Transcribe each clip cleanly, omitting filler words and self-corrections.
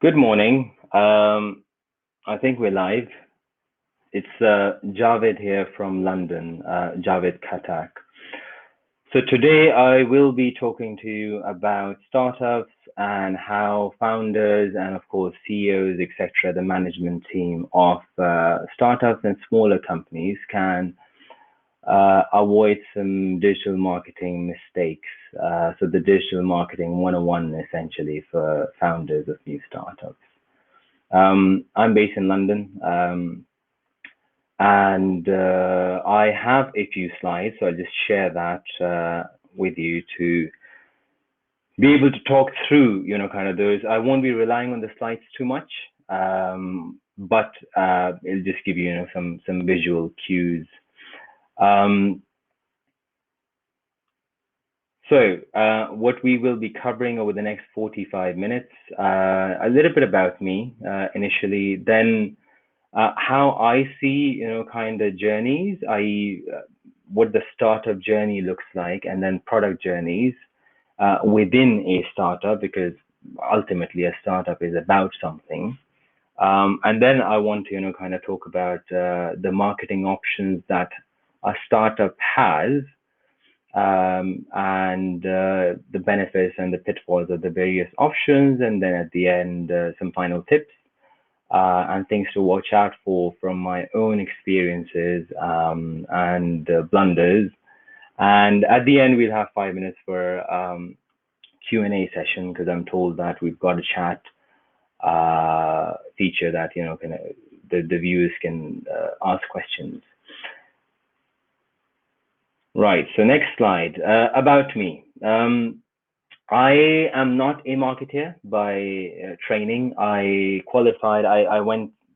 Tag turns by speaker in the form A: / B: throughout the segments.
A: Good morning. I think we're live. It's Javed here from London, Javed Khattak. So today I will be talking to you about startups and how founders and of course CEOs, etc., the management team of startups and smaller companies can avoid some digital marketing mistakes. So the digital marketing 101 essentially for founders of new startups. I'm based in London, and I have a few slides, so I'll just share that with you to be able to talk through, kind of those. I won't be relying on the slides too much, but it'll just give you, some visual cues. So what we will be covering over the next 45 minutes, a little bit about me initially, then how I see, kind of journeys, i.e. What the startup journey looks like, and then product journeys within a startup, because ultimately a startup is about something. And then I want to, kind of talk about the marketing options that a startup has, and the benefits and the pitfalls of the various options, and then at the end some final tips and things to watch out for from my own experiences and blunders. And at the end we'll have 5 minutes for Q&A session, because I'm told that we've got a chat feature that the viewers can ask questions. Right, so next slide. About me. I am not a marketer by training. I qualified, I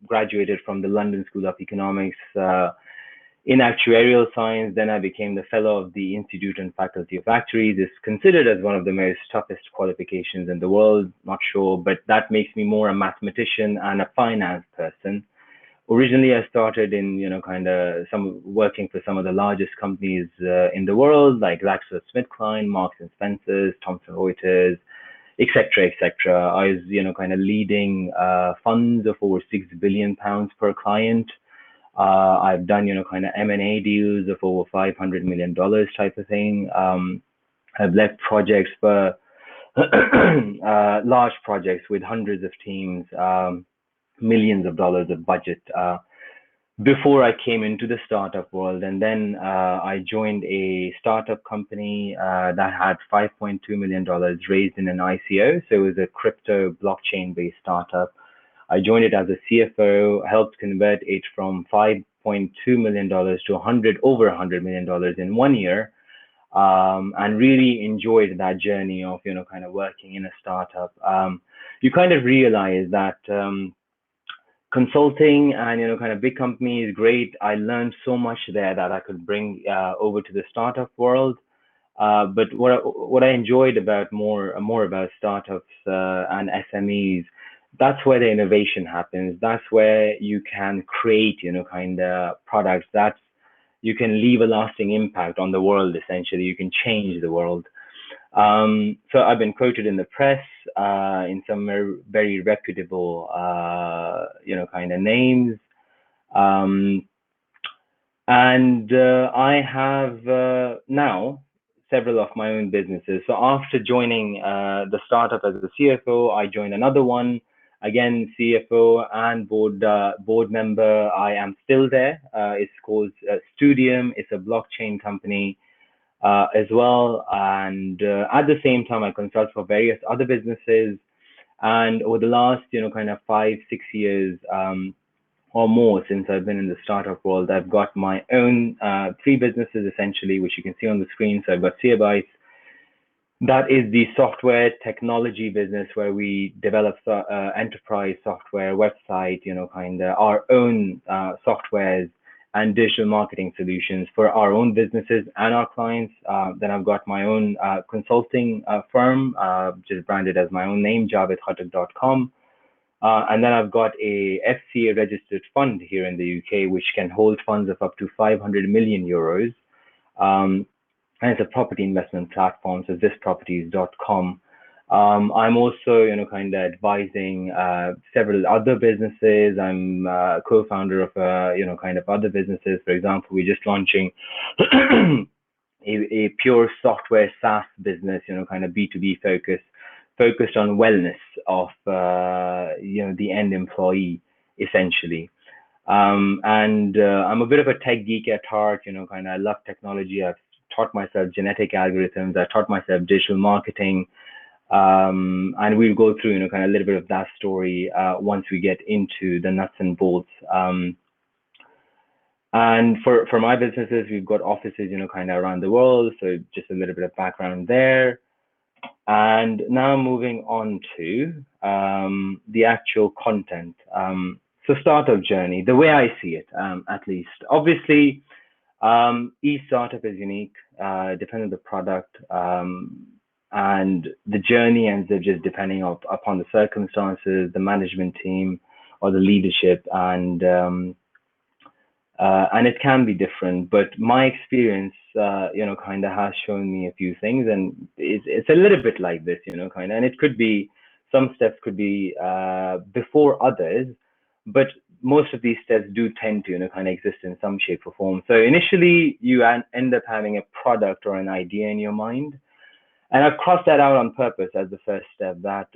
A: graduated from the London School of Economics in actuarial science. Then I became the fellow of the Institute and Faculty of Actuaries. It's considered as one of the most toughest qualifications in the world, not sure, but that makes me more a mathematician and a finance person. Originally, I started in, working for some of the largest companies in the world, like GlaxoSmithKline, Marks and Spencer's, Thomson Reuters, etc., etc. I was, leading funds of over £6 billion per client. I've done, M&A deals of over $500 million type of thing. I've led projects for large projects with hundreds of teams. Millions of dollars of budget before I came into the startup world. And then I joined a startup company that had $5.2 million raised in an ICO. So it was a crypto blockchain based startup. I joined it as a CFO, helped convert it from $5.2 million to over $100 million in 1 year, and really enjoyed that journey of, working in a startup. You kind of realize that consulting and big company is great. I learned so much there that I could bring over to the startup world. But what I enjoyed about more about startups and SMEs, that's where the innovation happens. That's where you can create products that you can leave a lasting impact on the world. Essentially, you can change the world. So I've been quoted in the press in some very reputable, names. And I have now several of my own businesses. So after joining the startup as a CFO, I joined another one, again, CFO and board member. I am still there. It's called Studium. It's a blockchain company. As well, and at the same time I consult for various other businesses, and over the last 5-6 years or more since I've been in the startup world, I've got my own 3 businesses essentially, which you can see on the screen. So I've got Seabytes, that is the software technology business where we develop enterprise software, website, our own softwares and digital marketing solutions for our own businesses and our clients. Then I've got my own consulting firm, which is branded as my own name, javedkhattak.com. And then I've got a FCA registered fund here in the UK, which can hold funds of up to 500 million euros. And it's a property investment platform, so thisproperties.com. I'm also, kind of advising several other businesses. I'm co-founder of, kind of other businesses. For example, we're just launching a pure software SaaS business, kind of B2B focused on wellness of, the end employee, essentially. And I'm a bit of a tech geek at heart, kind of I love technology. I've taught myself genetic algorithms. I taught myself digital marketing. And we'll go through, kind of a little bit of that story once we get into the nuts and bolts. And for my businesses, we've got offices, kind of around the world. So just a little bit of background there. And now moving on to the actual content. So startup journey, the way I see it, at least. Obviously, each startup is unique, depending on the product, and the journey ends up just depending upon the circumstances, the management team, or the leadership, and it can be different. But my experience, kind of has shown me a few things, and it's a little bit like this, kind of, and it could be some steps could be before others, but most of these steps do tend to, kind of exist in some shape or form. So initially, you end up having a product or an idea in your mind. And I've crossed that out on purpose as the first step. That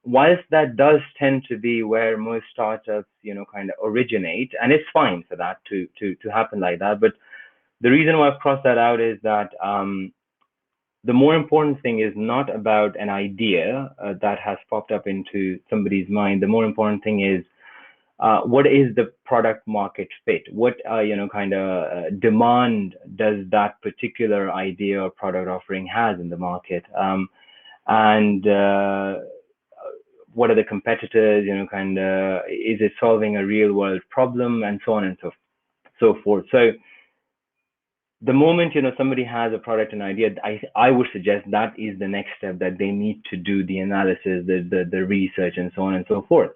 A: whilst that does tend to be where most startups, kind of originate, and it's fine for that to happen like that. But the reason why I've crossed that out is that the more important thing is not about an idea that has popped up into somebody's mind. The more important thing is what is the product market fit? What kind of demand does that particular idea or product offering has in the market? And what are the competitors? Kind of, is it solving a real world problem, and so on and so forth. So the moment somebody has a product and idea, I would suggest that is the next step, that they need to do the analysis, the research, and so on and so forth.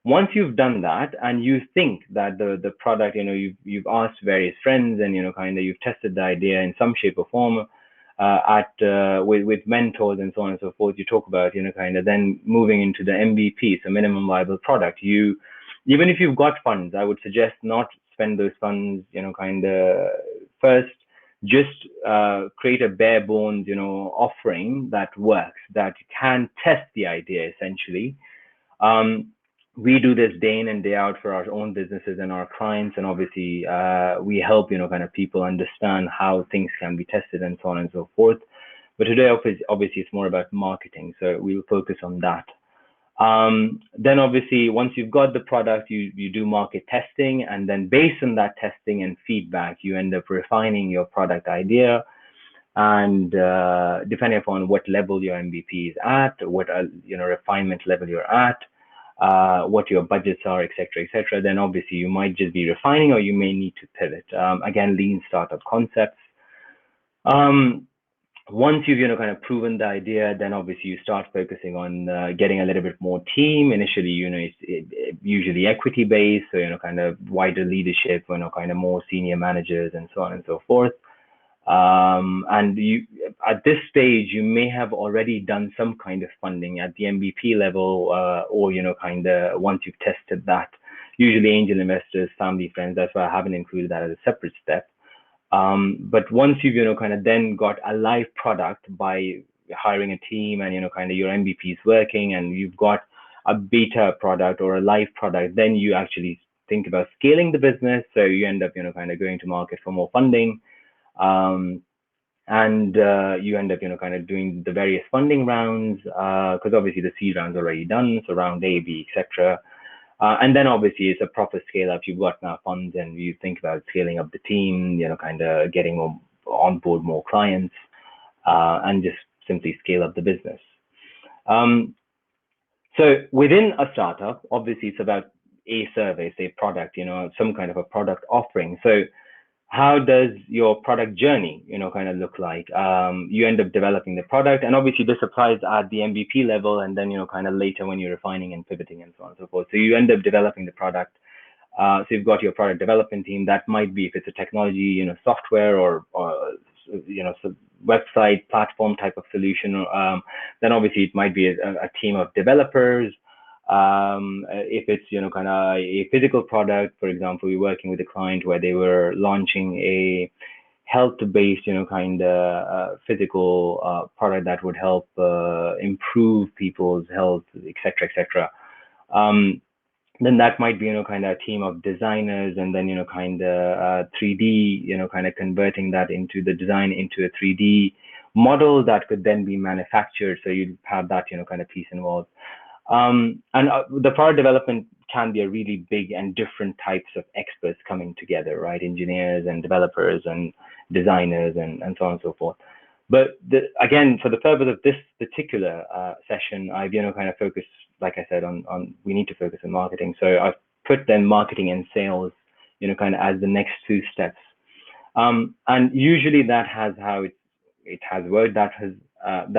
A: Once you've done that and you think that the product, you've asked various friends, and kind of you've tested the idea in some shape or form with mentors and so on and so forth, you talk about kind of then moving into the MVP, so minimum viable product. Even if you've got funds, I would suggest not spend those funds, kind of first. Just create a bare bones, offering that works, that can test the idea essentially. We do this day in and day out for our own businesses and our clients, and obviously we help kind of people understand how things can be tested and so on and so forth. But today obviously it's more about marketing, so we'll focus on that. Then obviously once you've got the product, you do market testing, and then based on that testing and feedback, you end up refining your product idea. And depending upon what level your MVP is at, what refinement level you're at, what your budgets are, etc., then obviously you might just be refining, or you may need to pivot. Again, lean startup concepts. Once you've kind of proven the idea, then obviously you start focusing on getting a little bit more team. Initially, it's usually equity based, so kind of wider leadership, kind of more senior managers and so on and so forth. And you, at this stage, you may have already done some kind of funding at the MVP level, or kind of once you've tested that. Usually angel investors, family, friends. That's why I haven't included that as a separate step. But once you've kind of then got a live product by hiring a team, and kind of your MVP is working, and you've got a beta product or a live product, then you actually think about scaling the business. So you end up kind of going to market for more funding. And you end up kind of doing the various funding rounds, because obviously the seed round's already done, so round A, B, etc. And then obviously it's a proper scale up. You've got now funds, and you think about scaling up the team, kind of getting on board more clients, and just simply scale up the business. So within a startup, obviously it's about a service, a product, some kind of a product offering. So how does your product journey, kind of look like? You end up developing the product, and obviously this applies at the MVP level, and then, kind of later when you're refining and pivoting and so on and so forth. So you end up developing the product. So you've got your product development team. That might be, if it's a technology, software, or website platform type of solution. Then obviously it might be a team of developers. If it's kind of a physical product, for example, we're working with a client where they were launching a health-based, kind of physical product that would help improve people's health, etc., etc. Then that might be kind of a team of designers, and then kind of 3D, kind of converting that into the design into a 3D model that could then be manufactured. So you'd have that kind of piece involved. And the product development can be a really big and different types of experts coming together, right? Engineers and developers and designers and so on and so forth. But again, for the purpose of this particular session, I've kind of focused, like I said, on we need to focus on marketing. So I've put then marketing and sales, kind of as the next two steps. And usually that has how it has worked. That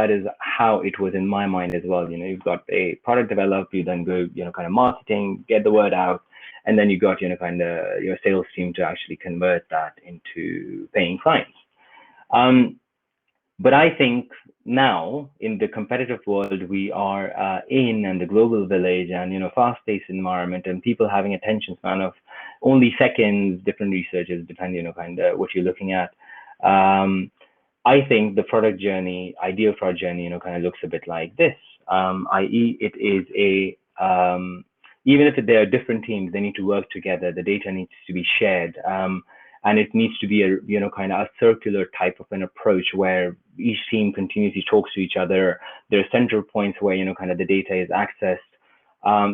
A: is how it was in my mind as well. You've got a product developed, you then go, kind of marketing, get the word out, and then you got, kind of your sales team to actually convert that into paying clients. But I think now in the competitive world we are in, and the global village, and fast-paced environment, and people having attention span of only seconds, different researchers depending kind of what you're looking at. I think the product journey, ideal product journey, kind of looks a bit like this. I.e., it is even if there are different teams, they need to work together. The data needs to be shared, and it needs to be a kind of a circular type of an approach where each team continuously talks to each other. There are central points where kind of the data is accessed.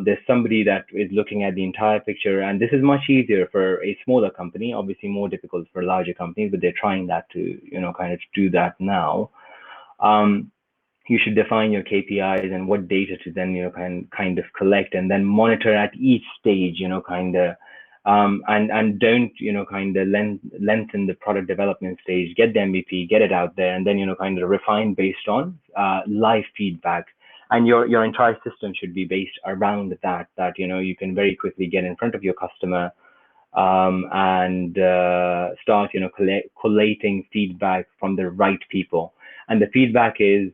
A: There's somebody that is looking at the entire picture, and this is much easier for a smaller company, obviously more difficult for larger companies, but they're trying that to kind of do that now. You should define your KPIs and what data to then kind of collect and then monitor at each stage, kind of and don't kind of lengthen the product development stage. Get the MVP, get it out there, and then kind of refine based on live feedback. And your entire system should be based around that you can very quickly get in front of your customer and start collating feedback from the right people. And the feedback is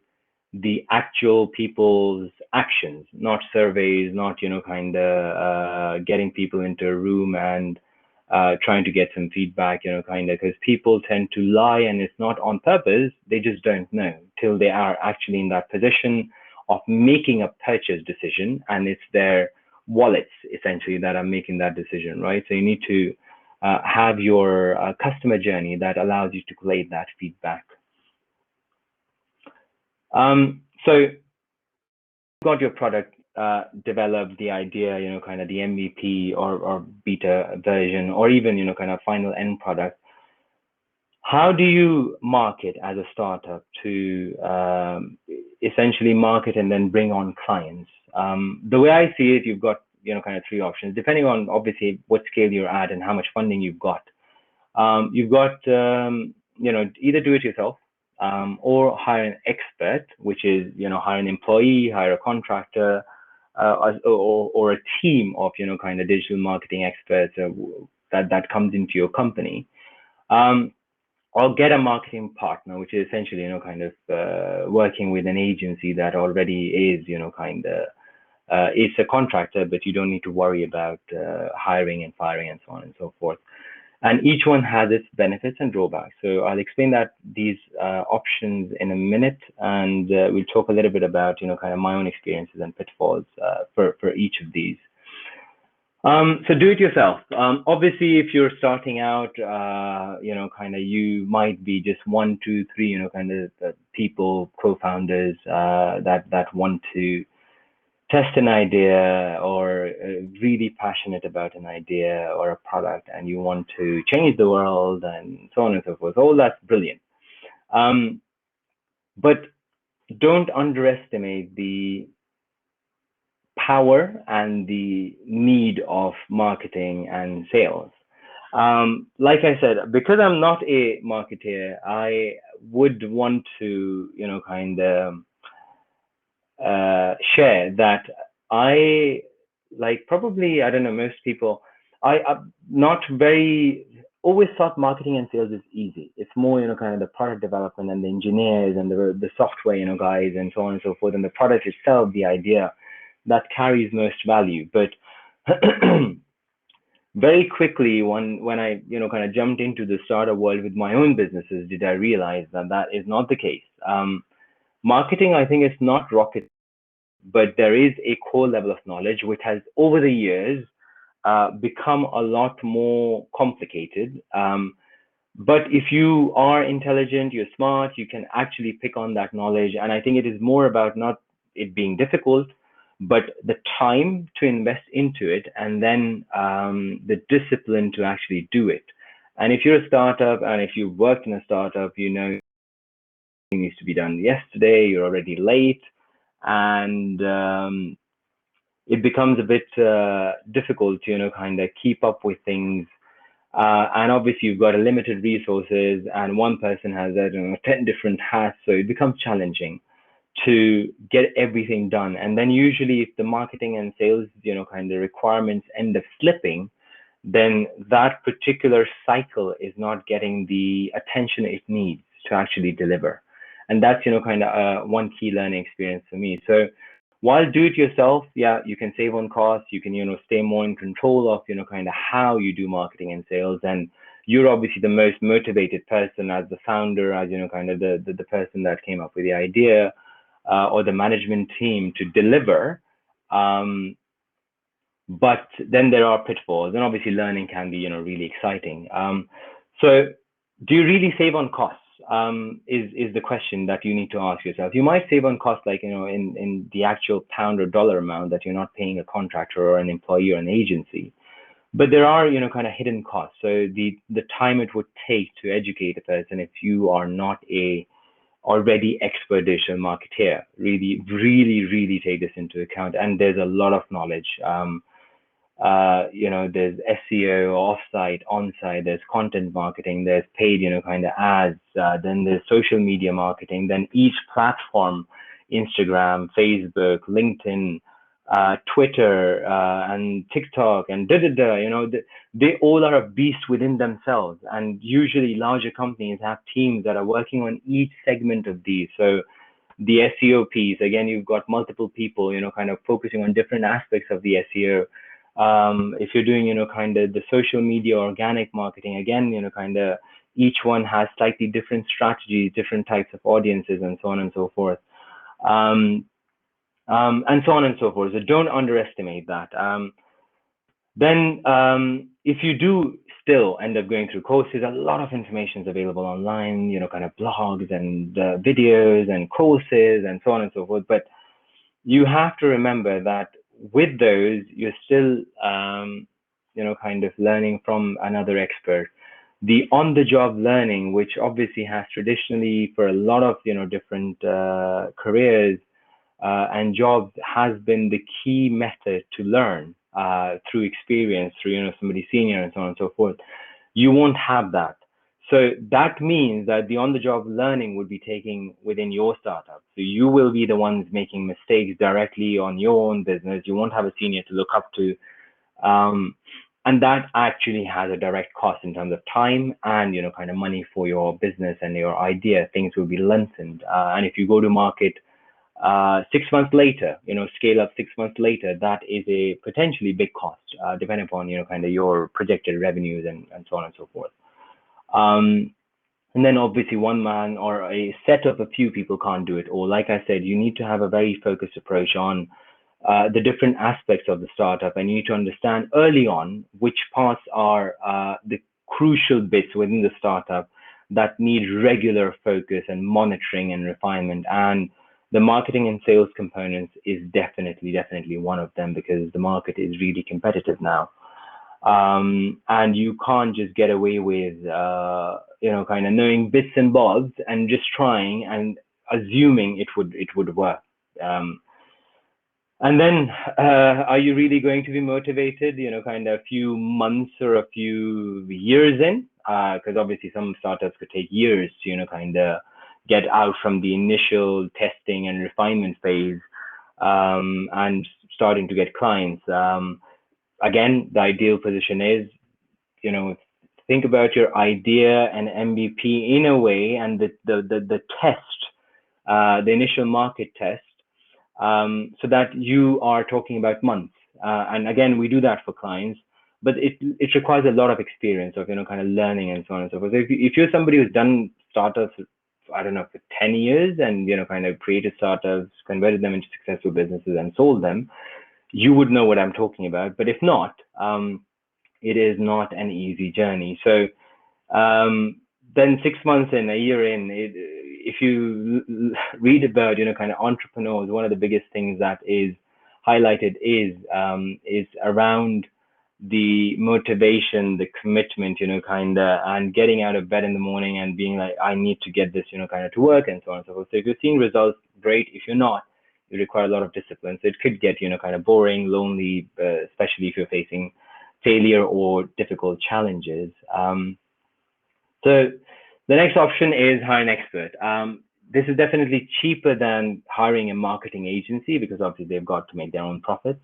A: the actual people's actions, not surveys, not kind of getting people into a room and trying to get some feedback, kind of, because people tend to lie, and it's not on purpose. They just don't know till they are actually in that position of making a purchase decision, and it's their wallets essentially that are making that decision, right? So you need to have your customer journey that allows you to collate that feedback. So you've got your product developed, the idea, kind of the MVP or beta version, or even kind of final end product. How do you market as a startup to essentially market and then bring on clients? The way I see it, you've got kind of three options, depending on obviously what scale you're at and how much funding you've got. You've got either do it yourself or hire an expert, which is hire an employee, hire a contractor, or a team of kind of digital marketing experts that comes into your company. Or get a marketing partner, which is essentially, kind of working with an agency that already is, kind of, it's a contractor, but you don't need to worry about hiring and firing and so on and so forth. And each one has its benefits and drawbacks. So I'll explain these options in a minute, and we'll talk a little bit about, kind of my own experiences and pitfalls for each of these. So do it yourself. Obviously, if you're starting out, kind of you might be just 1, 2, 3, kind of people, co-founders that want to test an idea or really passionate about an idea or a product, and you want to change the world and so on and so forth. All that's brilliant. But don't underestimate the power and the need of marketing and sales. Like I said, because I'm not a marketer, I would want to, kind of share that I, like probably, I don't know, most people, I'm not very always thought marketing and sales is easy. It's more, kind of the product development and the engineers and the software, guys, and so on and so forth, and the product itself, the idea that carries most value. But very quickly, when I, kind of jumped into the startup world with my own businesses, did I realize that that is not the case. Marketing, I think, is not rocket, but there is a core level of knowledge which has over the years become a lot more complicated. But if you are intelligent, you're smart, you can actually pick on that knowledge. And I think it is more about not it being difficult, but the time to invest into it, and then the discipline to actually do it. And if you're a startup, and if you've worked in a startup, it needs to be done yesterday, you're already late, and it becomes a bit difficult to, kind of keep up with things. And obviously, you've got a limited resources, and one person has, I don't know, 10 different hats, so it becomes challenging to get everything done. And then usually, if the marketing and sales, kind of requirements end up slipping, then that particular cycle is not getting the attention it needs to actually deliver. And that's, kind of one key learning experience for me. So while do it yourself, yeah, you can save on costs, you can, stay more in control of, kind of how you do marketing and sales. And you're obviously the most motivated person as the founder, as, kind of the person that came up with the idea, or the management team to deliver. But then there are pitfalls, and obviously learning can be, really exciting. So do you really save on costs? Is the question that you need to ask yourself. You might save on costs, like, in the actual pound or dollar amount that you're not paying a contractor or an employee or an agency. But there are, kind of hidden costs. So the time it would take to educate a person if you are not a already expert digital marketeer, really take this into account. And there's a lot of knowledge. There's SEO, offsite, onsite, there's content marketing, there's paid, kind of ads, then there's social media marketing, then each platform, Instagram, Facebook, LinkedIn, Twitter, and TikTok, and they all are a beast within themselves. And usually larger companies have teams that are working on each segment of these. So the SEO piece, again, you've got multiple people, kind of focusing on different aspects of the SEO. If you're doing, kind of the social media organic marketing, again, kind of each one has slightly different strategies, different types of audiences, and so on and so forth. And so on and so forth. So don't underestimate that. Then if you do still end up going through courses, a lot of information is available online, kind of blogs and videos and courses and so on and so forth. But you have to remember that with those, you're still, kind of learning from another expert. The on-the-job learning, which obviously has traditionally for a lot of, different careers and jobs, has been the key method to learn through experience, through, somebody senior and so on and so forth. You won't have that. So that means that the on-the-job learning would be taking within your startup. So you will be the ones making mistakes directly on your own business. You won't have a senior to look up to. And that actually has a direct cost in terms of time and, kind of money for your business and your idea. Things will be lengthened. And if you go to market 6 months later, scale up 6 months later, that is a potentially big cost, depending upon, kind of your projected revenues and so on and so forth. And then obviously one man or a set of a few people can't do it all. Like I said, you need to have a very focused approach on the different aspects of the startup, and you need to understand early on which parts are the crucial bits within the startup that need regular focus and monitoring and refinement. And the marketing and sales components is definitely one of them, because the market is really competitive now. And you can't just get away with, kind of knowing bits and bobs and just trying and assuming it would work. And then, are you really going to be motivated, kind of a few months or a few years in? Because obviously some startups could take years to, kind of get out from the initial testing and refinement phase, and starting to get clients. Again, the ideal position is, think about your idea and MVP in a way, and the test, the initial market test, so that you are talking about months. And again, we do that for clients, but it requires a lot of experience of, kind of learning and so on and so forth. So if you're somebody who's done startups, I don't know, for 10 years and, kind of created startups, converted them into successful businesses and sold them, you would know what I'm talking about. But if not, it is not an easy journey. So then 6 months in, a year in, if you read about, kind of entrepreneurs, one of the biggest things that is highlighted is around the motivation, the commitment, kind of, and getting out of bed in the morning and being like, I need to get this, kind of to work and so on and so forth. So if you're seeing results, great. If you're not, you require a lot of discipline. So it could get, kind of boring, lonely, especially if you're facing failure or difficult challenges. So the next option is hire an expert. This is definitely cheaper than hiring a marketing agency because obviously they've got to make their own profits.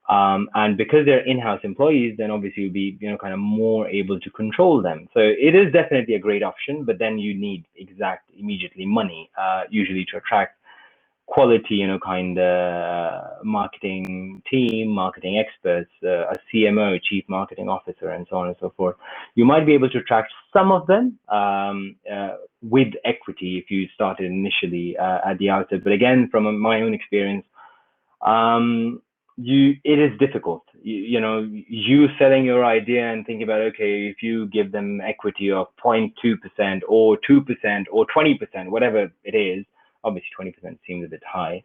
A: And because they're in-house employees, then obviously you'll be, kind of more able to control them. So it is definitely a great option, but then you need immediately money, usually to attract quality, kind of marketing team, marketing experts, a CMO, chief marketing officer, and so on and so forth. You might be able to attract some of them with equity if you started initially at the outset. But again, from my own experience, it is difficult. You selling your idea and thinking about, okay, if you give them equity of 0.2% or 2% or 20%, whatever it is, obviously 20% seems a bit high.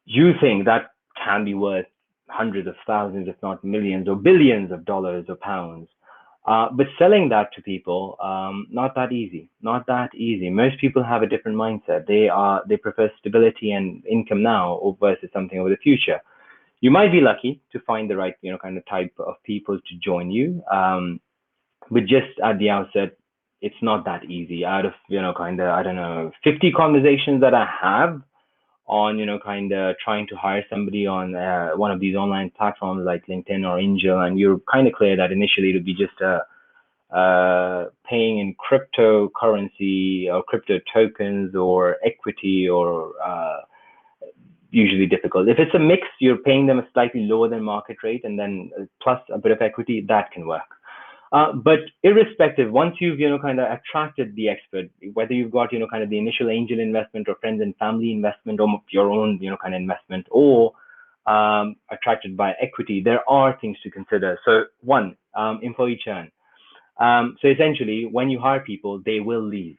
A: You think that can be worth hundreds of thousands, if not millions or billions of dollars or pounds. But selling that to people, not that easy. Most people have a different mindset. They prefer stability and income now versus something over the future. You might be lucky to find the right, kind of type of people to join you. But just at the outset, it's not that easy. Out of, kind of, I don't know, 50 conversations that I have on, kind of trying to hire somebody on one of these online platforms like LinkedIn or Angel, and you're kind of clear that initially it would be just paying in cryptocurrency or crypto tokens or equity or usually difficult. If it's a mix, you're paying them a slightly lower than market rate and then plus a bit of equity, that can work. But irrespective, once you've, kind of attracted the expert, whether you've got, kind of the initial angel investment or friends and family investment or your own, kind of investment, or attracted by equity, there are things to consider. So one, employee churn. So essentially, when you hire people, they will leave,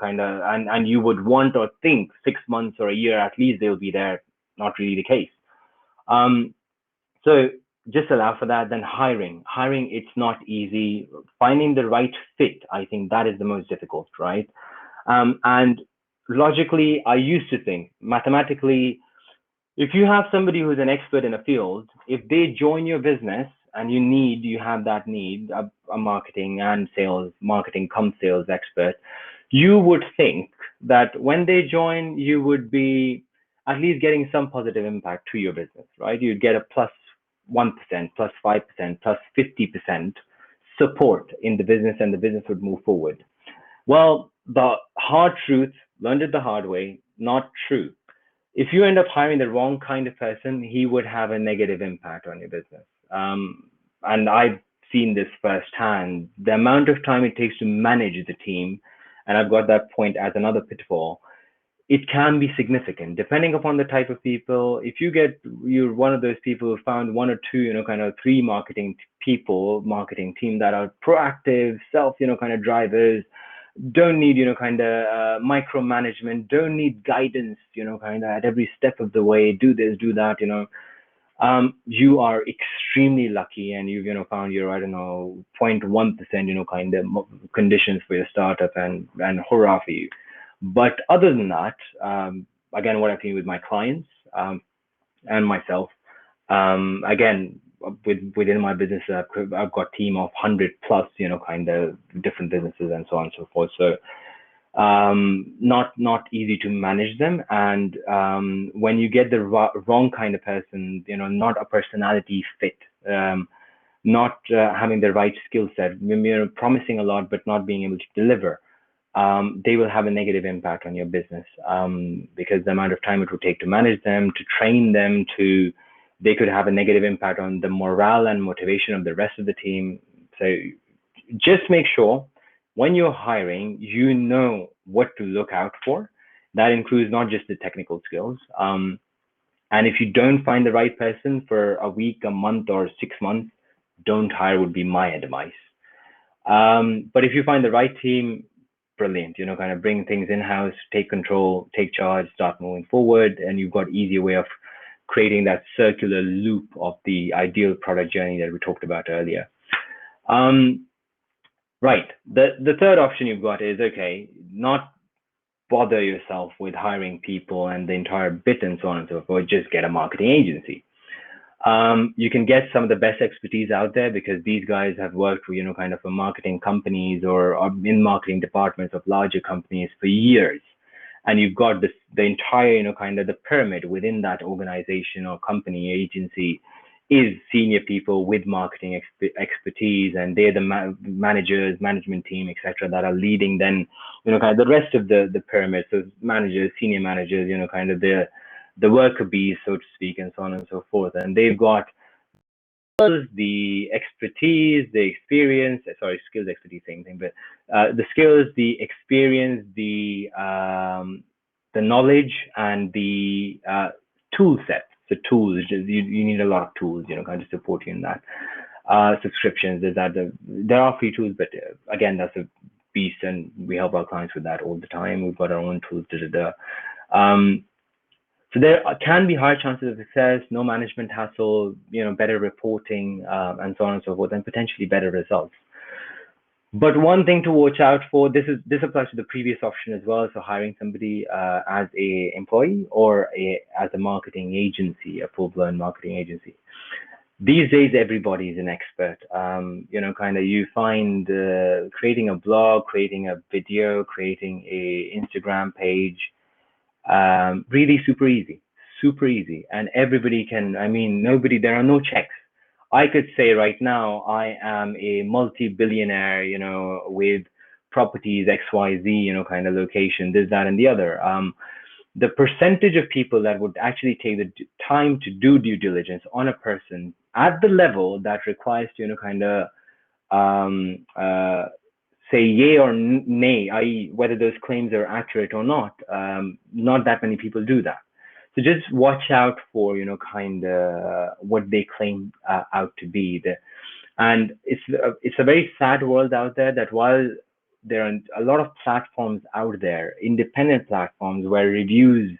A: kind of, and you would want or think 6 months or a year at least they'll be there. Not really the case. So just allow for that. Then hiring, it's not easy. Finding the right fit, I think that is the most difficult, right? And logically, I used to think mathematically, if you have somebody who's an expert in a field, if they join your business and you have that need, a marketing and sales, marketing come sales expert, you would think that when they join, you would be at least getting some positive impact to your business, right? You'd get a plus 1%, plus 5%, plus 50% support in the business, and the business would move forward. Well, the hard truth, learned it the hard way, not true. If you end up hiring the wrong kind of person, he would have a negative impact on your business. And I've seen this firsthand. The amount of time it takes to manage the team, and I've got that point as another pitfall, it can be significant depending upon the type of people. If you're one of those people who found one or two, kind of three marketing team that are proactive, self, kind of drivers, don't need, kind of micromanagement, don't need guidance, kind of at every step of the way, do this, do that, you are extremely lucky, and you've, found your, I don't know, 0.1%, kind of conditions for your startup, and hurrah for you. But other than that, again, what I've seen with my clients and myself, again, within my business, I've got a team of 100 plus, kind of different businesses and so on and so forth. So not easy to manage them. And when you get the wrong kind of person, not a personality fit, not having the right skill set, promising a lot but not being able to deliver, they will have a negative impact on your business, because the amount of time it would take to manage them, to train them, they could have a negative impact on the morale and motivation of the rest of the team. So just make sure when you're hiring, you know what to look out for. That includes not just the technical skills. And if you don't find the right person for a week, a month, or 6 months, don't hire would be my advice. But if you find the right team, brilliant, kind of bring things in-house, take control, take charge, start moving forward, and you've got easier way of creating that circular loop of the ideal product journey that we talked about earlier. Right. The third option you've got is, okay, not bother yourself with hiring people and the entire bit and so on and so forth, just get a marketing agency. You can get some of the best expertise out there because these guys have worked with, kind of for marketing companies or in marketing departments of larger companies for years. And you've got the entire, kind of the pyramid within that organization or company agency is senior people with marketing expertise, and they're the managers, management team, etc., that are leading then, kind of the rest of the pyramid. So managers, senior managers, kind of the worker bees, so to speak, and so on and so forth. And they've got the expertise, the experience, skills, expertise, same thing, but the skills, the experience, the knowledge, and the tool set. So tools, you need a lot of tools, kind of support you in that. Subscriptions, there are free tools, but again, that's a beast, and we help our clients with that all the time. We've got our own tools. So there can be higher chances of success, no management hassle, better reporting, and so on and so forth, and potentially better results. But one thing to watch out for, this applies to the previous option as well. So hiring somebody as a employee or as a marketing agency, a full-blown marketing agency. These days, everybody is an expert. Kind of you find creating a blog, creating a video, creating a Instagram page, really super easy. And everybody can, there are no checks. I could say right now, I am a multi-billionaire, with properties XYZ, kind of location, this, that, and the other. The percentage of people that would actually take the time to do due diligence on a person at the level that requires to, kind of say yay or nay, i.e. whether those claims are accurate or not that many people do that. So just watch out for, kind of what they claim out to be. And it's a very sad world out there, that while there are a lot of platforms out there, independent platforms, where reviews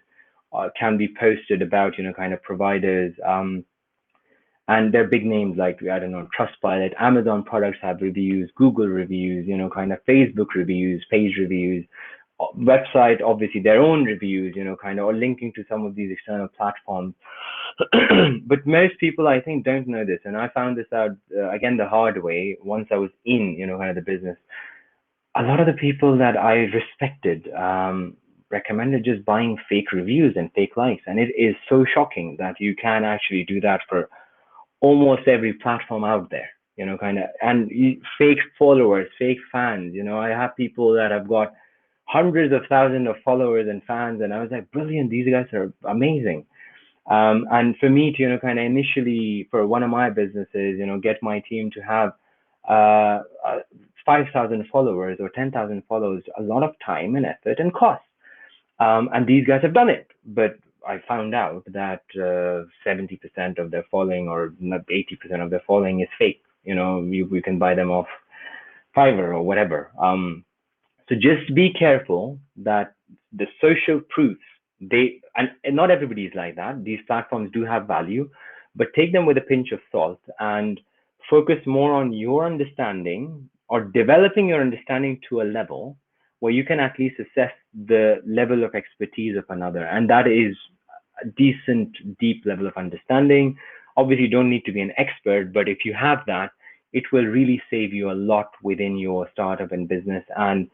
A: can be posted about, kind of providers, and they're big names like, I don't know, Trustpilot, Amazon products have reviews, Google reviews, kind of Facebook reviews, page reviews, website, obviously their own reviews, kind of, or linking to some of these external platforms. But most people, I think, don't know this. And I found this out, again, the hard way once I was in, kind of the business. A lot of the people that I respected recommended just buying fake reviews and fake likes. And it is so shocking that you can actually do that for almost every platform out there, kind of, and fake followers, fake fans. I have people that have got hundreds of thousands of followers and fans, and I was like, brilliant, these guys are amazing. And for me to, kind of initially for one of my businesses, get my team to have 5,000 followers or 10,000 followers, a lot of time and effort and cost. And these guys have done it, but I found out that 70% of their following, or 80% of their following, is fake. We can buy them off Fiverr or whatever. So just be careful that the social proofs, and not everybody is like that. These platforms do have value, but take them with a pinch of salt and focus more on your understanding, or developing your understanding to a level where you can at least assess the level of expertise of another. And that is a decent, deep level of understanding. Obviously, you don't need to be an expert, but if you have that, it will really save you a lot within your startup and business. And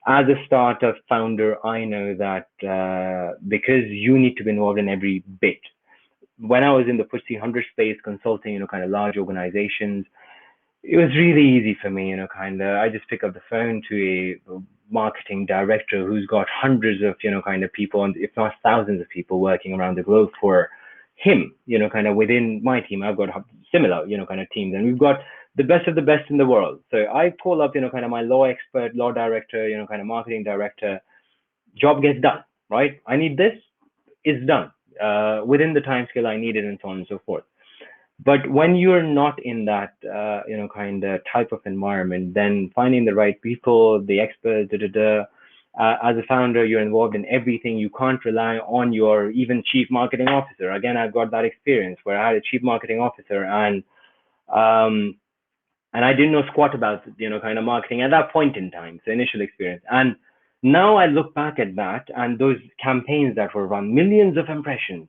A: as a startup founder, I know that because you need to be involved in every bit. When I was in the FTSE 100 space consulting, kind of large organizations, it was really easy for me, kind of. I just pick up the phone to a marketing director who's got hundreds of, kind of people, and if not thousands of people working around the globe for him, kind of within my team. I've got similar, kind of teams, and we've got the best of the best in the world. So I call up, kind of my law expert, law director, kind of marketing director. Job gets done, right? I need this, it's done within the time scale I needed, and so on and so forth. But when you're not in that kind of type of environment, then finding the right people, the experts, as a founder, you're involved in everything. You can't rely on your even chief marketing officer. Again, I've got that experience where I had a chief marketing officer, um, and I didn't know squat about kind of marketing at that point in time. So initial experience, and now I look back at that and those campaigns that were run, millions of impressions.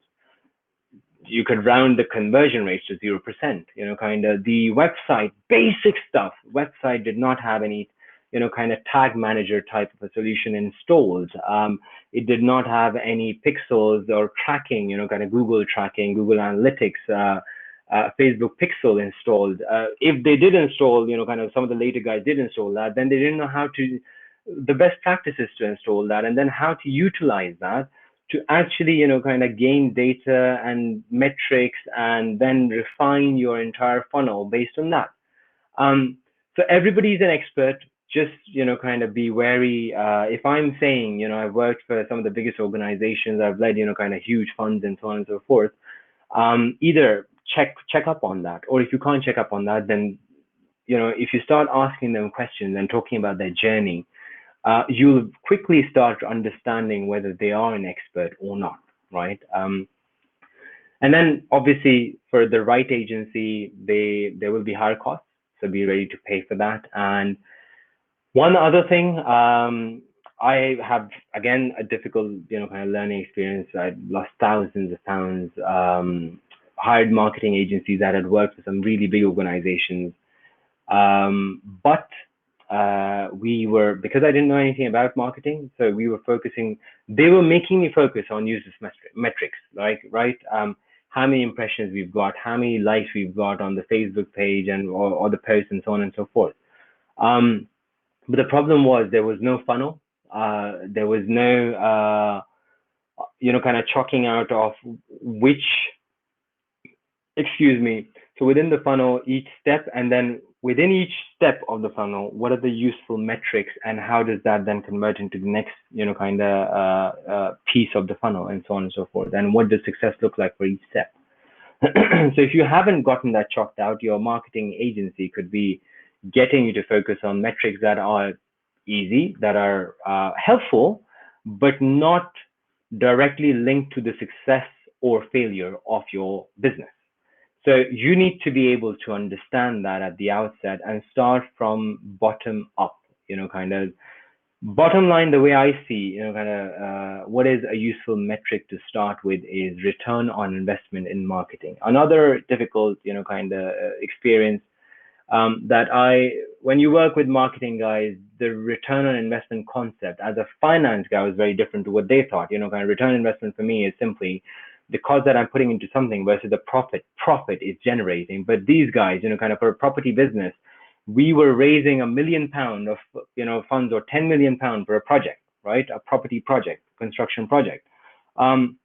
A: You could round the conversion rates to 0%. Kind of the website, basic stuff. Website did not have any, kind of tag manager type of a solution installed. It did not have any pixels or tracking, kind of Google tracking, Google Analytics, Facebook Pixel installed. If they did install, kind of some of the later guys did install that, then they didn't know how to, the best practices to install that, and then how to utilize that to actually, kind of gain data and metrics and then refine your entire funnel based on that. So everybody's an expert. Just, kind of be wary. If I'm saying, I've worked for some of the biggest organizations, I've led, kind of huge funds and so on and so forth. Either check up on that, or if you can't check up on that, then, if you start asking them questions and talking about their journey, you'll quickly start understanding whether they are an expert or not, right? And then obviously for the right agency, there will be higher costs, so be ready to pay for that. And one other thing, I have again a difficult, kind of learning experience. I lost thousands of pounds, hired marketing agencies that had worked for some really big organizations, but we were, because I didn't know anything about marketing, so we were focusing, they were making me focus on users metrics, like, right? How many impressions we've got, how many likes we've got on the Facebook page and or the post and so on and so forth. But the problem was there was no funnel. There was no, kind of chalking out of which, excuse me. So within the funnel, each step, and then within each step of the funnel, what are the useful metrics, and how does that then convert into the next, kind of piece of the funnel, and so on and so forth. And what does success look like for each step? So if you haven't gotten that chalked out, your marketing agency could be getting you to focus on metrics that are easy, that are helpful, but not directly linked to the success or failure of your business. So you need to be able to understand that at the outset and start from bottom up, kind of bottom line. The way I see, kind of what is a useful metric to start with is return on investment in marketing. Another difficult, kind of experience when you work with marketing guys, the return on investment concept as a finance guy was very different to what they thought. Kind of return on investment for me is simply the cost that I'm putting into something versus the profit is generating. But these guys, kind of for a property business, we were raising £1 million of, funds, or £10 million for a project, right? A property project, construction project. And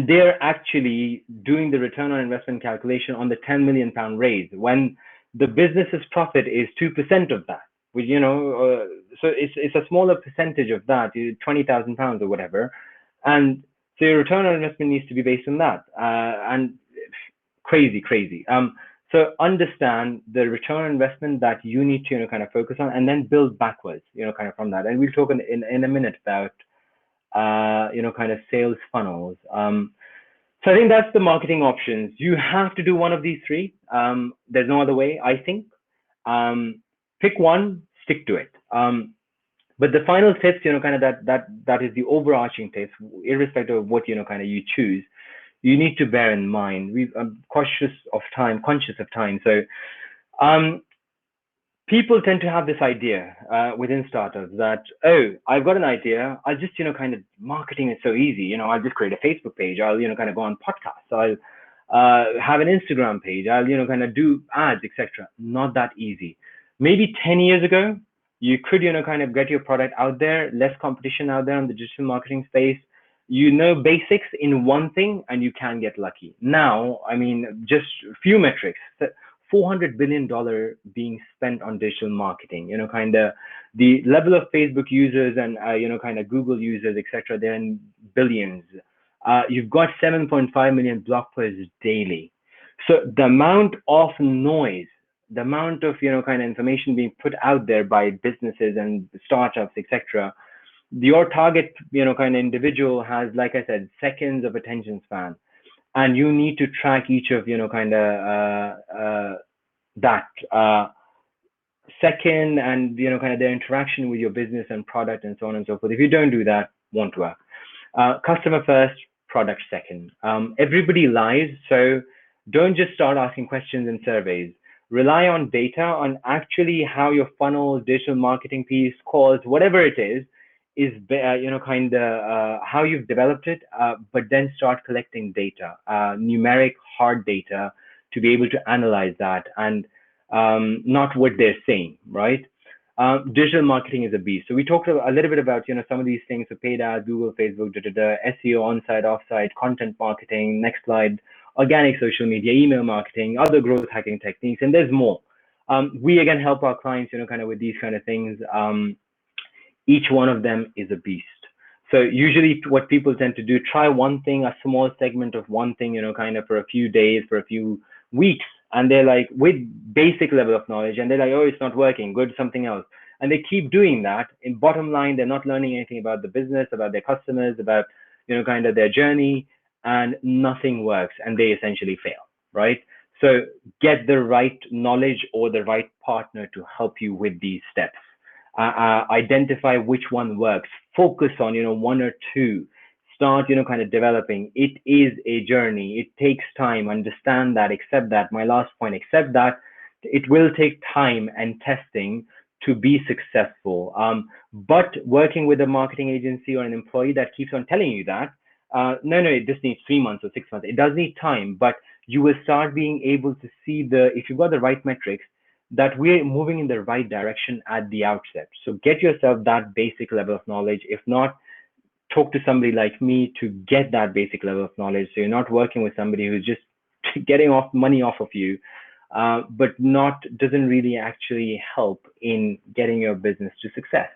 A: they're actually doing the return on investment calculation on the £10 million raise when the business's profit is 2% of that, which, so it's a smaller percentage of that, £20,000 or whatever. And so your return on investment needs to be based on that. And crazy. So understand the return on investment that you need to, kind of focus on, and then build backwards, kind of from that. And we'll talk in a minute about, kind of sales funnels. So I think that's the marketing options. You have to do one of these three. There's no other way, I think. Pick one, stick to it. But the final tips, kind of that is the overarching tips, irrespective of what, kind of you choose. You need to bear in mind, I'm conscious of time. So people tend to have this idea within startups that, oh, I've got an idea. I'll just, kind of, marketing is so easy. I'll just create a Facebook page. I'll, kind of go on podcasts. have an Instagram page. I'll, kind of do ads, etc. Not that easy. Maybe 10 years ago, you could, kind of get your product out there, less competition out there on the digital marketing space. You know basics in one thing and you can get lucky. Now, I mean, just a few metrics. $400 billion being spent on digital marketing, kind of the level of Facebook users and, kind of Google users, etc. They're in billions. You've got 7.5 million blog posts daily. So the amount of noise, the amount of, kind of information being put out there by businesses and startups, etc. Your target, kind of individual has, like I said, seconds of attention span, and you need to track each of, kind of that second and, kind of their interaction with your business and product and so on and so forth. If you don't do that, won't work. Customer first, product second. Everybody lies, so don't just start asking questions in surveys. Rely on data on actually how your funnel, digital marketing piece, calls, whatever it is kind of how you've developed it, but then start collecting data, numeric, hard data, to be able to analyze that and not what they're saying, right? Digital marketing is a beast. So we talked a little bit about, some of these things, so paid ads, Google, Facebook, SEO, on-site, off-site, content marketing, next slide, organic social media, email marketing, other growth hacking techniques, and there's more. We again help our clients, kind of with these kind of things. Each one of them is a beast. So usually what people tend to do, try one thing, a small segment of one thing, kind of for a few days, for a few weeks, and they're like, with basic level of knowledge, and they're like, oh, it's not working, go to something else. And they keep doing that. In bottom line, they're not learning anything about the business, about their customers, about, kind of their journey, and nothing works, and they essentially fail, right? So get the right knowledge or the right partner to help you with these steps. Identify which one works, focus on, one or two, start, kind of developing. It is a journey. It takes time. Understand that, accept that. My last point, accept that it will take time and testing to be successful. But working with a marketing agency or an employee that keeps on telling you that, no, this needs 3 months or 6 months. It does need time, but you will start being able to see if you've got the right metrics, that we're moving in the right direction at the outset. So get yourself that basic level of knowledge. If not, talk to somebody like me to get that basic level of knowledge. So you're not working with somebody who's just getting money off of you, but doesn't really actually help in getting your business to success.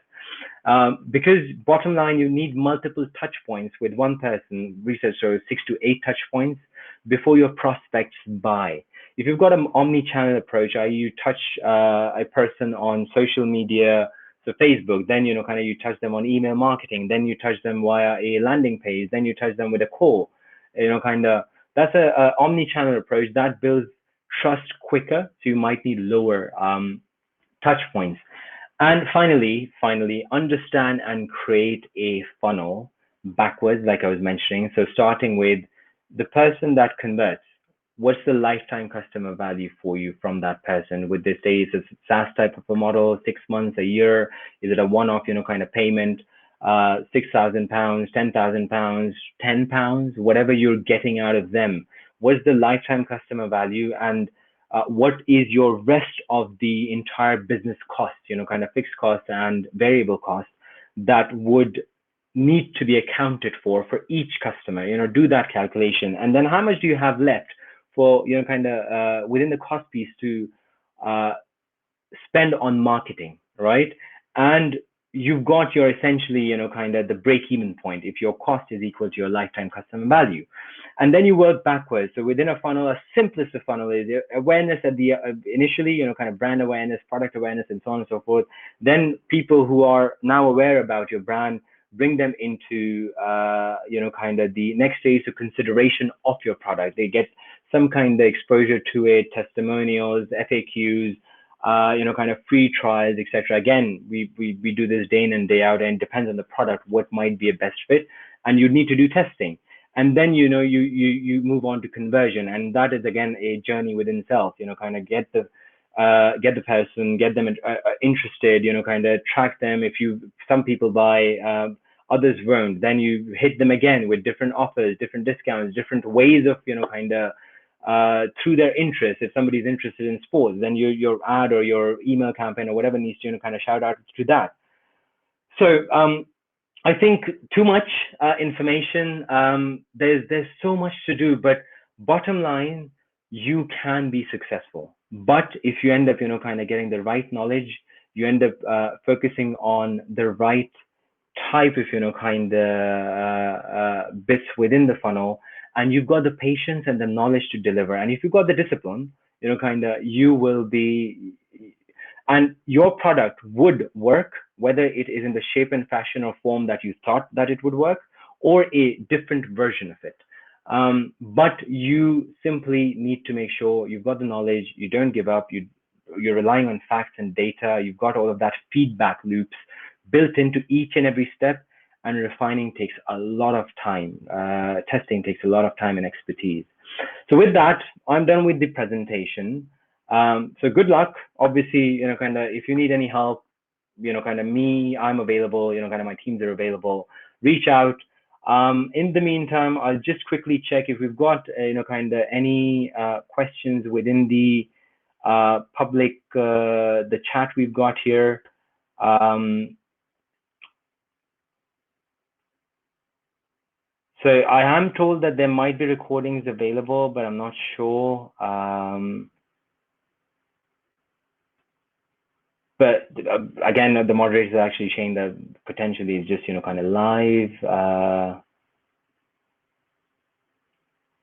A: Because bottom line, you need multiple touch points with one person. Research shows 6 to 8 touch points before your prospects buy. If you've got an omni-channel approach, you touch a person on social media, so Facebook, then, kind of you touch them on email marketing, then you touch them via a landing page, then you touch them with a call, kind of, that's a omni-channel approach that builds trust quicker. So you might need lower touch points. And finally, understand and create a funnel backwards, like I was mentioning. So starting with the person that converts, what's the lifetime customer value for you from that person? With this day, it's a SaaS type of a model, 6 months, a year? Is it a one-off, kind of payment, £6,000, £10,000, £10, whatever you're getting out of them? What's the lifetime customer value? And what is your rest of the entire business cost, kind of fixed costs and variable costs that would need to be accounted for each customer? Do that calculation. And then how much do you have left for, kind of within the cost piece to spend on marketing, right? And you've got your essentially, kind of the break-even point if your cost is equal to your lifetime customer value. And then you work backwards. So within a funnel, a simplest of funnel is awareness at the initially, kind of brand awareness, product awareness, and so on and so forth. Then people who are now aware about your brand, bring them into, kind of the next stage of consideration of your product. They get some kind of exposure to it, testimonials, FAQs, kind of free trials, etc. Again, we do this day in and day out, and it depends on the product what might be a best fit, and you need to do testing. And then you move on to conversion, and that is again a journey within itself. Kind of get the person, get them interested. Kind of track them. Some people buy, others won't. Then you hit them again with different offers, different discounts, different ways of kind of through their interest. If somebody's interested in sports, then your ad or your email campaign or whatever needs to, kind of shout out to that. So I think too much information. There's so much to do, but bottom line, you can be successful. But if you end up, kind of getting the right knowledge, you end up focusing on the right type of, kind of bits within the funnel, and you've got the patience and the knowledge to deliver. And if you've got the discipline, kind of you will be, and your product would work, whether it is in the shape and fashion or form that you thought that it would work, or a different version of it. But you simply need to make sure you've got the knowledge, you don't give up, you're relying on facts and data, you've got all of that feedback loops built into each and every step, and refining takes a lot of time. Testing takes a lot of time and expertise. So with that, I'm done with the presentation. So good luck. Obviously, kind of if you need any help, kind of me, I'm available, kind of my teams are available. Reach out. In the meantime, I'll just quickly check if we've got, kind of any questions within the public, the chat we've got here. So I am told that there might be recordings available, but I'm not sure. But again, the moderators are actually saying that potentially it's just, kind of live.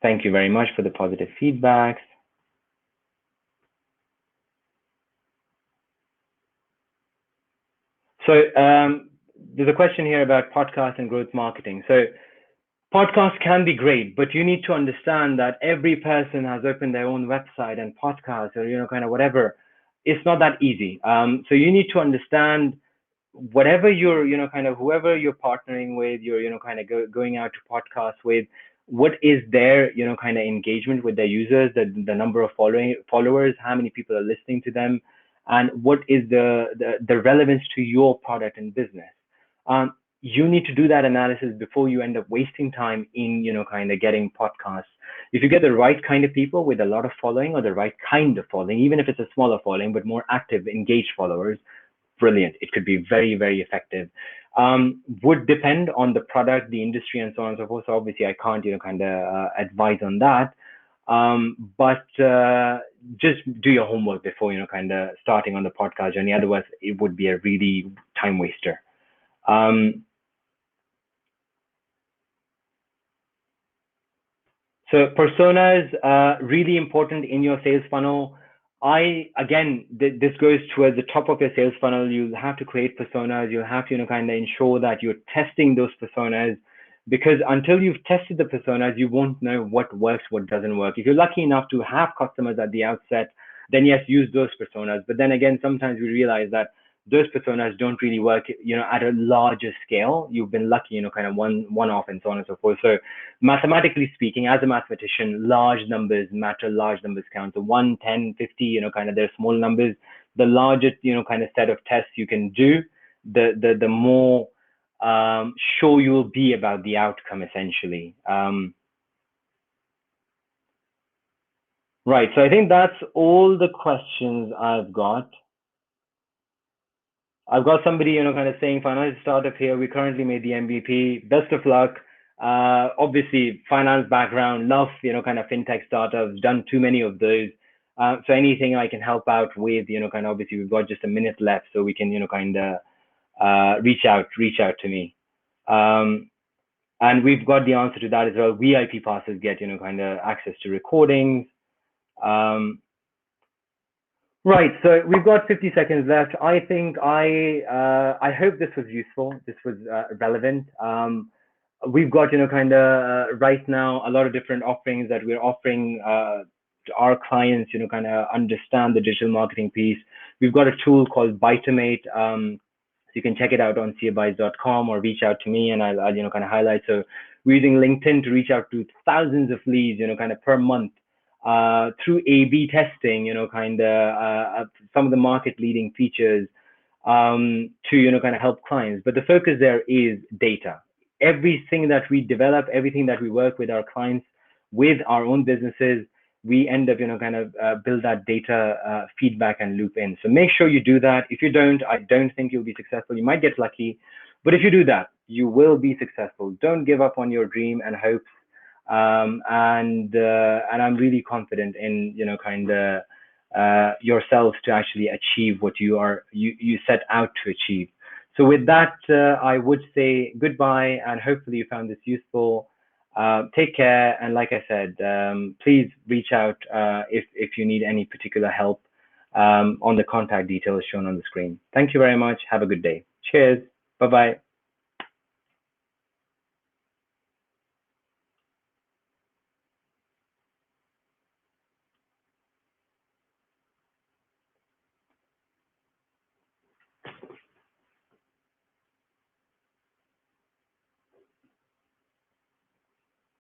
A: Thank you very much for the positive feedback. So there's a question here about podcast and growth marketing. So podcasts can be great, but you need to understand that every person has opened their own website and podcast, or, kind of whatever. It's not that easy. So you need to understand whatever you're, kind of whoever you're partnering with, you're, kind of going out to podcasts with, what is their, kind of engagement with their users, the number of followers, how many people are listening to them, and what is the relevance to your product and business. You need to do that analysis before you end up wasting time in, kind of getting podcasts. If you get the right kind of people with a lot of following, or the right kind of following, even if it's a smaller following, but more active, engaged followers, brilliant. It could be very, very effective. Would depend on the product, the industry, and so on and so forth. So obviously I can't, kind of advise on that. But just do your homework before, kind of starting on the podcast journey. Otherwise, it would be a really time waster. So personas, really important in your sales funnel. Again, this goes towards the top of your sales funnel. You have to create personas. You have to, kind of ensure that you're testing those personas, because until you've tested the personas, you won't know what works, what doesn't work. If you're lucky enough to have customers at the outset, then yes, use those personas. But then again, sometimes we realize that those personas don't really work, at a larger scale. You've been lucky, kind of one off and so on and so forth. So mathematically speaking, as a mathematician, large numbers matter, large numbers count. So 1, 10, 50, kind of they're small numbers. The larger, kind of set of tests you can do, the more sure you'll be about the outcome, essentially. Right. So I think that's all the questions I've got. I've got somebody, kind of saying, finance startup here. We currently made the MVP. Best of luck. Obviously, finance background, love, kind of fintech startups, done too many of those. So anything I can help out with, kind of, obviously, we've got just a minute left, so we can, kind of reach out to me. And we've got the answer to that as well. VIP passes get, kind of access to recordings. Right, so we've got 50 seconds left. I think I hope this was useful. This was relevant. We've got, kind of right now a lot of different offerings that we're offering to our clients, kind of understand the digital marketing piece. We've got a tool called Bitomate. So you can check it out on seabuys.com, or reach out to me and I'll, kind of highlight. So we're using LinkedIn to reach out to thousands of leads, kind of per month. Through A/B testing, kind of some of the market leading features to, kind of help clients. But the focus there is data. Everything that we develop, everything that we work with our clients, with our own businesses, we end up, kind of build that data feedback and loop in. So make sure you do that. If you don't, I don't think you'll be successful. You might get lucky, but if you do that, you will be successful. Don't give up on your dream and hopes. And I'm really confident in, kind of yourselves to actually achieve what you set out to achieve. So with that, I would say goodbye, and hopefully you found this useful. Take care, and like I said, please reach out if you need any particular help on the contact details shown on the screen. Thank you very much. Have a good day. Cheers. Bye bye.